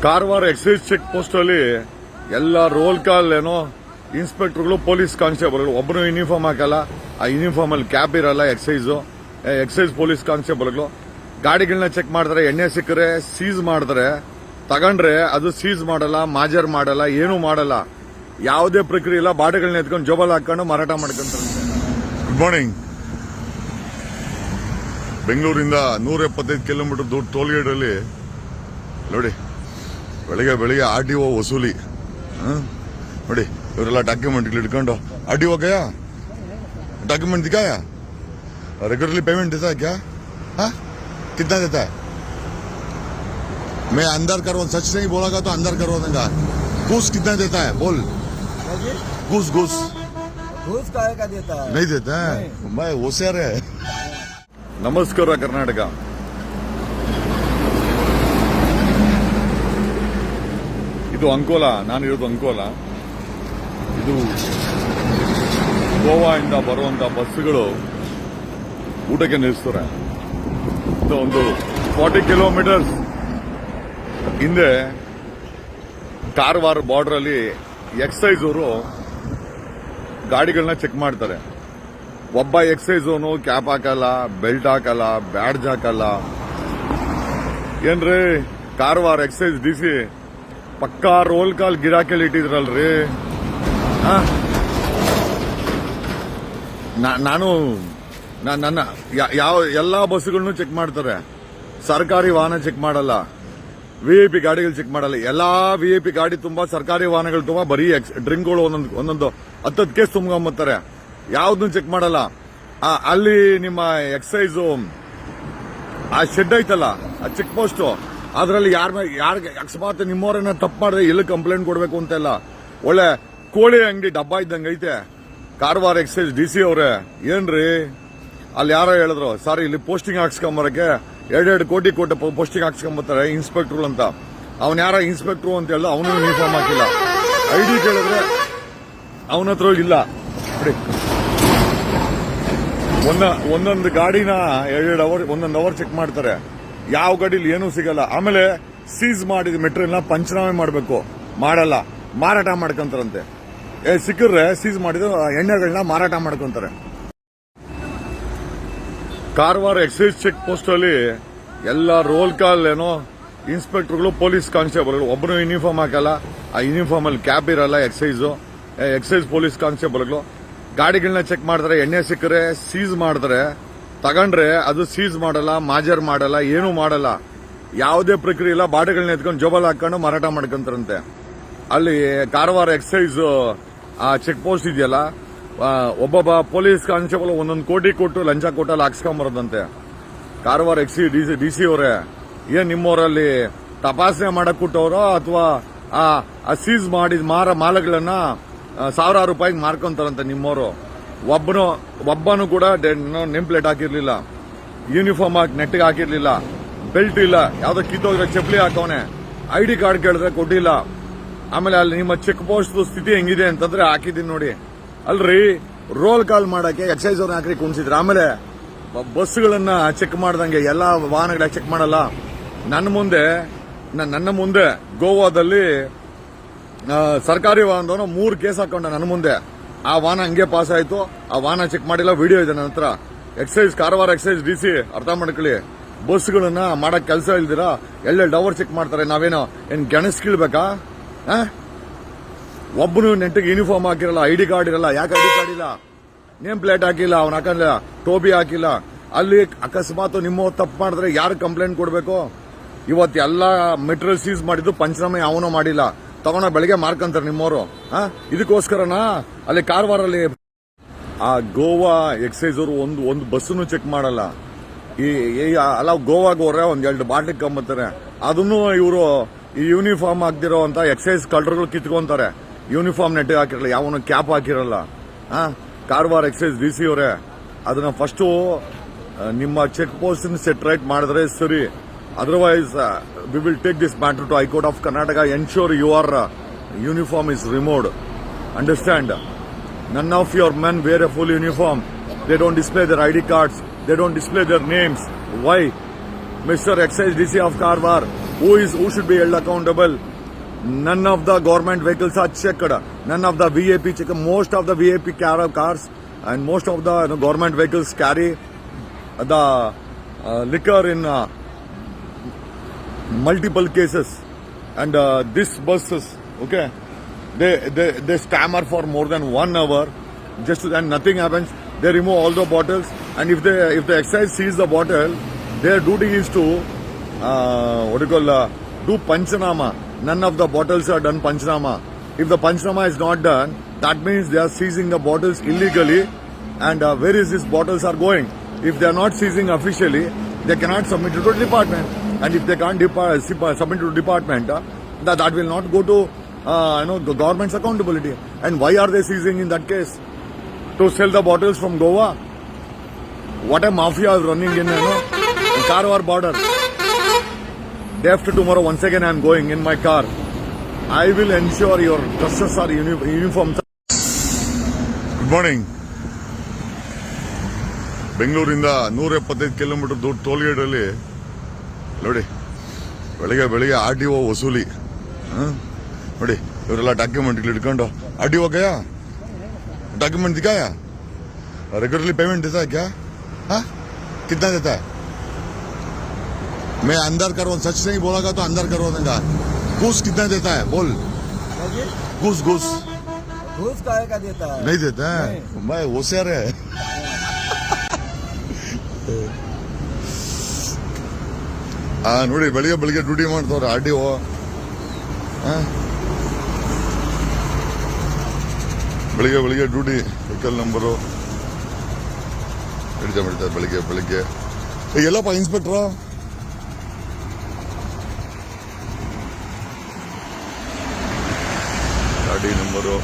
Karwar exercise check post ಅಲ್ಲಿ ಎಲ್ಲ roll call ಏನೋ ಇನ್ಸ್ಪೆಕ್ಟರ್ಗಳು ಪೊಲೀಸ್ ಕಾನ್ಸ್ಟೇಬಲ್ಗಳು ಒಬ್ಬರು ಯೂನಿಫಾರ್ಮ್ ಹಾಕಲ್ಲ. ಆ ಯೂನಿಫಾರ್ಮ್ ಅಲ್ಲಿ ಕ್ಯಾಪ್ ಇರಲ್ಲ. ಎಕ್ಸೈಸ್ ಪೊಲೀಸ್ ಕಾನ್ಸ್ಟೇಬಲ್ಗಳು ಗಾಡಿಗಳನ್ನ ಚೆಕ್ ಮಾಡ್ತಾರೆ. ಎಣ್ಣೆ ಸಿಕ್ಕರೆ ಸೀಸ್ ಮಾಡ್ತಾರೆ. ತಗೊಂಡ್ರೆ ಅದು ಸೀಸ್ ಮಾಡಲ್ಲ, ಮಾಜರ್ ಮಾಡಲ್ಲ, ಏನು ಮಾಡಲ್ಲ. ಯಾವುದೇ ಪ್ರಕ್ರಿಯೆ ಇಲ್ಲ. ಬಾಟೆಗಳನ್ನ ಎತ್ಕೊಂಡು ಜೋಬಲ್ ಹಾಕೊಂಡು ಮಾರಾಟ ಮಾಡ್ಕೊಂತಾರೆ. Good morning. ಬೆಂಗಳೂರಿಂದ 175 ಕಿಲೋಮೀಟರ್ ದೂರ ಟೋಲ್ಗೇಟ್ ಅಲ್ಲಿ ನೋಡಿ ಬೆಳಿಗ್ಗೆ RTO ವಸೂಲಿ. ನೋಡಿ ಇವರೆಲ್ಲ ಡಾಕ್ಯುಮೆಂಟ್ ಇಟ್ಕೊಂಡು RTO गया डॉक्यूमेंट दिखाया रेगुलरली पेमेंट देता है क्या? हाँ कितना देता है? मैं अंदर करो, सच नहीं बोलागा तो अंदर करो देगा. घूस कितना देता है बोल. घूस घूस घूस काहे का देता है? नहीं देता है. मैं होशियार है. ನಮಸ್ಕಾರ ಕರ್ನಾಟಕ. ಇದು ಅಂಕೋಲ. ನಾನಿರೋದು ಅಂಕೋಲ. ಇದು ಗೋವಾದಿಂದ ಬರುವಂತ ಬಸ್ಸುಗಳು ಊಟಕ್ಕೆ ನಿಲ್ಲಿಸ್ತಾರೆ. ಒಂದು 40 ಕಿಲೋಮೀಟರ್ಸ್ ಹಿಂದೆ ಕಾರವಾರ ಬಾರ್ಡರ್ ಅಲ್ಲಿ ಎಕ್ಸೈಸ್ ಅವರು ಗಾಡಿಗಳನ್ನ ಚೆಕ್ ಮಾಡ್ತಾರೆ. ಒಬ್ಬ ಎಕ್ಸೈಸ್ ಅವನು ಕ್ಯಾಪ್ ಹಾಕಲ್ಲ, ಬೆಲ್ಟ್ ಹಾಕಲ್ಲ, ಬ್ಯಾಡ್ಜ್ ಹಾಕಲ್ಲ. ಏನ್ರಿ ಕಾರವಾರ ಎಕ್ಸೈಸ್ DC ಪಕ್ಕಾ ರೋಲ್ ಕಾಲ್ ಗಿರಾಕಿಯಲ್ಲಿ ಇಟ್ಟಿದ್ರಲ್ರಿ. ನನ್ನ ಯಾವ ಎಲ್ಲಾ ಬಸ್ಸುಗಳನ್ನು ಚೆಕ್ ಮಾಡ್ತಾರೆ. ಸರ್ಕಾರಿ ವಾಹನ ಚೆಕ್ ಮಾಡಲ್ಲ. VIP ಗಾಡಿಗಳು ಚೆಕ್ ಮಾಡಲ್ಲ. ಎಲ್ಲಾ VIP ಗಾಡಿ ತುಂಬಾ ಸರ್ಕಾರಿ ವಾಹನಗಳು ತುಂಬಾ ಬರೀ ಡ್ರಿಂಕ್ಗಳು ಒಂದೊಂದು 10 ಕೇಸ್ ತುಂಬ್ಕೊಂಬತ್ತಾರೆ. ಯಾವ್ದನ್ನು ಚೆಕ್ ಮಾಡಲ್ಲ. ಅಲ್ಲಿ ನಿಮ್ಮ ಎಕ್ಸೈಸ್ ಆ ಶೆಡ್ ಐತಲ್ಲ, ಆ ಚೆಕ್ ಪೋಸ್ಟ್, ಅದರಲ್ಲಿ ಯಾರಿಗೆ ಅಕಸ್ಮಾತ್ ನಿಮ್ಮವರನ್ನ ತಪ್ಪು ಮಾಡಿದ್ರೆ ಎಲ್ಲಿ ಕಂಪ್ಲೇಂಟ್ ಕೊಡಬೇಕು ಅಂತೆಲ್ಲ ಒಳ್ಳೆ ಕೋಳಿ ಅಂಗಡಿ ಡಬ್ಬ ಇದ್ದಂಗೆ ಐತೆ ಕಾರವಾರ ಎಕ್ಸೈಸ್ DC ಅವರೇ. ಏನ್ರಿ ಅಲ್ಲಿ ಯಾರೋ ಹೇಳಿದ್ರು, ಸಾರಿ ಇಲ್ಲಿ ಪೋಸ್ಟಿಂಗ್ ಹಾಕ್ಸ್ಕೊಂಬರಕ್ಕೆ 2 ಕೋಟಿ ಪೋಸ್ಟಿಂಗ್ ಹಾಕ್ಸ್ಕೊಂಬತ್ತಾರೆ ಇನ್ಸ್ಪೆಕ್ಟರ್ ಅಂತ. ಅವನ್ ಯಾರ ಇನ್ಸ್ಪೆಕ್ಟರ್ ಅಂತ ಹೇಳಿದ್ರೆ ಅವನು ಯೂನಿಫಾರ್ಮ್ ಹಾಕಿಲ್ಲ. ID ಕೇಳಿದ್ರೆ ಅವನ ಹತ್ರ ಇಲ್ಲ. ಒಂದೊಂದು ಗಾಡಿನ 2 ಅವರ್ ಒಂದೊಂದು ಅವರ್ ಚೆಕ್ ಮಾಡ್ತಾರೆ. ಯಾವ ಗಾಡಿಲಿ ಏನೂ ಸಿಗಲ್ಲ. ಆಮೇಲೆ ಸೀಸ್ ಮಾಡಿದ ಮೆಟೀರಿಯಲ್ನ ಪಂಚನಾಮೆ ಮಾಡಬೇಕು, ಮಾಡಲ್ಲ, ಮಾರಾಟ ಮಾಡ್ಕೊಂತಾರಂತೆ. ಸಿಕ್ಕಿದ್ರೆ ಸೀಸ್ ಮಾಡಿದ ಎಣ್ಣೆಗಳನ್ನ ಮಾರಾಟ ಮಾಡ್ಕೊಂತಾರೆ. ಕಾರವಾರ ಎಕ್ಸೈಸ್ ಚೆಕ್ ಪೋಸ್ಟ್ ಅಲ್ಲಿ ಎಲ್ಲ ರೋಲ್ ಕಾಲ್ ಏನೋ ಇನ್ಸ್ಪೆಕ್ಟರ್ಗಳು ಪೊಲೀಸ್ ಕಾನ್ಸ್ಟೇಬಲ್ಗಳು ಒಬ್ಬರು ಯೂನಿಫಾರ್ಮ್ ಹಾಕಲ್ಲ. ಆ ಯೂನಿಫಾರ್ಮ್ ಅಲ್ಲಿ ಕ್ಯಾಪ್ ಇರಲ್ಲ. ಎಕ್ಸೈಸ್ ಪೊಲೀಸ್ ಕಾನ್ಸ್ಟೇಬಲ್ಗಳು ಗಾಡಿಗಳನ್ನ ಚೆಕ್ ಮಾಡ್ತಾರೆ. ಎಣ್ಣೆ ಸಿಕ್ಕರೆ ಸೀಸ್ ಮಾಡ್ತಾರೆ. ತಗೊಂಡ್ರೆ ಅದು ಸೀಸ್ ಮಾಡಲ್ಲ, ಮಾಜರ್ ಮಾಡಲ್ಲ, ಏನು ಮಾಡಲ್ಲ. ಯಾವುದೇ ಪ್ರಕ್ರಿಯೆ ಇಲ್ಲ. ಬಾಟೆಗಳನ್ನ ಎತ್ಕೊಂಡು ಜೋಬಲ್ ಹಾಕೊಂಡು ಮಾರಾಟ ಮಾಡ್ಕೊಂತಾರಂತೆ. ಅಲ್ಲಿ ಕಾರವಾರ ಎಕ್ಸೈಸ್ ಆ ಚೆಕ್ ಪೋಸ್ಟ್ ಇದೆಯಲ್ಲ, ಒಬ್ಬೊಬ್ಬ ಪೊಲೀಸ್ ಕಾನ್ಸ್ಟೇಬಲ್ 1 ಕೋಟಿ ಕೊಟ್ಟು ಲಂಚ ಕೊಟ್ಟಲ್ಲಿ ಹಾಕ್ಸ್ಕೊಂಬರೋದಂತೆ. ಕಾರವಾರ ಎಕ್ಸೈಸ್ DC ಅವರೇ, ಏನ್ ನಿಮ್ಮವರಲ್ಲಿ ತಪಾಸಣೆ ಮಾಡಕ್ ಕೊಟ್ಟವರೋ ಅಥವಾ ಆ ಸೀಸ್ ಮಾಡಿದ ಮಾಲಗಳನ್ನ ಸಾವಿರಾರು ರೂಪಾಯಿಗೆ ಮಾರ್ಕೊಂತಾರಂತೆ ನಿಮ್ಮವರು. ಒಬ್ಬನು ಕೂಡ ನೇಮ್ ಪ್ಲೇಟ್ ಹಾಕಿರ್ಲಿಲ್ಲ, ಯೂನಿಫಾರ್ಮ್ ನೆಟ್ಟಿಗೆ ಹಾಕಿರ್ಲಿಲ್ಲ, ಬೆಲ್ಟ್ ಇಲ್ಲ, ಯಾವ್ದೋ ಕಿತ್ತೋದ್ರೆ ಚಪ್ಪಲಿ ಹಾಕವನೆ, ID ಕಾರ್ಡ್ ಕೇಳಿದ್ರೆ ಕೊಟ್ಟಿಲ್ಲ. ಆಮೇಲೆ ಅಲ್ಲಿ ನಿಮ್ಮ ಚೆಕ್ ಪೋಸ್ಟ್ ಸ್ಥಿತಿ ಹೆಂಗಿದೆ ಅಂತಂದ್ರೆ ಹಾಕಿದೀನಿ ನೋಡಿ. ಅಲ್ರಿ ರೋಲ್ ಕಾಲ್ ಮಾಡಕ್ಕೆ ಎಕ್ಸೈಸ್ ಅವ್ರನ್ನ ಹಾಕಿ ಕುಣಿಸಿದ್ರೆ ಆಮೇಲೆ ಬಸ್ಗಳನ್ನ ಚೆಕ್ ಮಾಡ್ದಂಗೆ ಎಲ್ಲಾ ವಾಹನಗಳ ಚೆಕ್ ಮಾಡಲ್ಲ. ನನ್ನ ಮುಂದೆ ಗೋವಾದಲ್ಲಿ ಸರ್ಕಾರಿ ವಾಹನದವನು 3 ಕೇಸ್ ಹಾಕೊಂಡ ನನ್ನ ಮುಂದೆ. ಆ ವಾಹನ ಹಂಗೆ ಪಾಸ್ ಆಯ್ತು. ಆ ವಾಹನ ಚೆಕ್ ಮಾಡಿಲ್ಲ. ವಿಡಿಯೋ ಇದೆ ನನ್ನ ಹತ್ರ. ಕಾರವಾರ ಎಕ್ಸೈಸ್ DC ಅರ್ಥ ಮಾಡ್ಕೊಳ್ಳಿ. ಬಸ್ಗಳನ್ನ ಮಾಡಕ್ ಕೆಲಸ ಇಲ್ದಿರಾ 2 ಅವರ್ ಚೆಕ್ ಮಾಡ್ತಾರೆ. ನಾವೇನೋ ಏನ್ ಗೆಣಸ್ ಕೀಳ್ಬೇಕಾ? ಒಬ್ಬನು ನೆಟ್ಟಿಗೆ ಯೂನಿಫಾರ್ಮ್ ಹಾಕಿರಲ್ಲ, ID ಕಾರ್ಡ್ ಇರಲ್ಲ. ಯಾಕೆ ID ಕಾರ್ಡ್ ಇಲ್ಲ? ನೇಮ್ ಪ್ಲೇಟ್ ಹಾಕಿಲ್ಲ, ಅವ್ನು ಹಾಕಲ್ಲ, ಟೋಬಿ ಹಾಕಿಲ್ಲ. ಅಲ್ಲಿ ಅಕಸ್ಮಾತ್ ನಿಮ್ಮ ತಪ್ಪು ಮಾಡಿದ್ರೆ ಯಾರು ಕಂಪ್ಲೇಂಟ್ ಕೊಡಬೇಕು? ಇವತ್ತು ಎಲ್ಲ ಮೆಟೀರಿಯಲ್ ಸೀಸ್ ಮಾಡಿದ್ದು ಪಂಚನಾಮೆ ಅವನು ಮಾಡಿಲ್ಲ. ತಗೊಂಡ ಬೆಳಿಗ್ಗೆ ಮಾರ್ಕಂತಾರೆ ನಿಮ್ಮವರು. ಇದಕ್ಕೋಸ್ಕರನಾ ಅಲ್ಲಿ ಕಾರವಾರಲ್ಲಿ ಆ ಗೋವಾ ಎಕ್ಸೈಸ್ ಅವರು ಒಂದು ಬಸ್ಸನ್ನು ಚೆಕ್ ಮಾಡಲ್ಲ. ಅಲ್ಲ ಗೋವಾಗೆ ಹೋದ್ರೆ 2 ಬಾಟ್ಲಿ ಕಂಬತ್ತಾರೆ. ಅದನ್ನು ಇವರು ಈ ಯೂನಿಫಾರ್ಮ್ ಹಾಕ್ದಿರೋ ಅಂತ ಎಕ್ಸೈಸ್ ಕಳ್ಳರುಗಳು ಕಿತ್ಕೊಂತಾರೆ. ಯೂನಿಫಾರ್ಮ್ ನೆಟ್ಟಿಗೆ ಹಾಕಿರಲ್ಲ, ಯಾವನು ಕ್ಯಾಪ್ ಹಾಕಿರಲ್ಲ. ಕಾರವಾರ ಎಕ್ಸೈಸ್ DC ಅವರೇ, ಅದನ್ನ ಫಸ್ಟ್ ನಿಮ್ಮ ಚೆಕ್ ಪೋಸ್ಟ್ ಸೆಟ್ ರೈಟ್ ಮಾಡಿದ್ರೆ ಸರಿ. Otherwise, we will take this matter to High Court of Karnataka. Ensure your uniform is removed. Understand? None of your men wear a full uniform. They don't display their ID cards. They don't display their names. Why? Mr. Excise DC of Karwar, who should be held accountable? None of the government vehicles are checked. None of the VIP checked. Most of the VIP cars and most of the government vehicles carry the liquor in multiple cases. And this buses, okay, they stammer for more than 1 hour, and nothing happens. They remove all the bottles, and if the excise sees the bottle, their duty is to do panchanama. None of the bottles are done panchanama. If the panchanama is not done, that means they are seizing the bottles illegally. And where is these bottles are going? If they are not seizing officially, they cannot submit it to the department. And if they can't submit to the department, that will not go to the government's accountability. And why are they seizing in that case? To sell the bottles from Goa? What a mafia is running in Karwar border. Day after tomorrow, once again I am going in my car. I will ensure your dresses are uniform. Good morning. ಬೆಂಗಳೂರಿಂದ 175 kilometre ದೂರ ಟೋಲ್ಗೇಟಲ್ಲಿ ನೋಡಿ ಬೆಳಿಗ್ಗೆ RTO ವಸೂಲಿ ನೋಡಿ ಇವರೆಲ್ಲ document ಇಟ್ಕೊಂಡು RTO गया document दिखाया रेगुलरली पेमेंट देता है क्या? हाँ कितना देता है? मैं अंदर करो, सच नहीं बोलागा तो अंदर करवा देगा। घूस कितना देता है बोल? घूस घूस काहे का देता है? नहीं देता है। मैं होशियार है। ನೋಡಿ ಬೆಳಿಗ್ಗೆ ಡ್ಯೂಟಿ ಮಾಡ್ತವ್ರೆ RTO. ಬೆಳಿಗ್ಗೆ ಡ್ಯೂಟಿ ವೆಹಿಕಲ್ ನಂಬರು ಹಿಡಿತಾರೆ ಬೆಳಿಗ್ಗೆ ಎಲ್ಲಪ್ಪ ಇನ್ಸ್ಪೆಕ್ಟ್ರು ಗಾಡಿ ನಂಬರು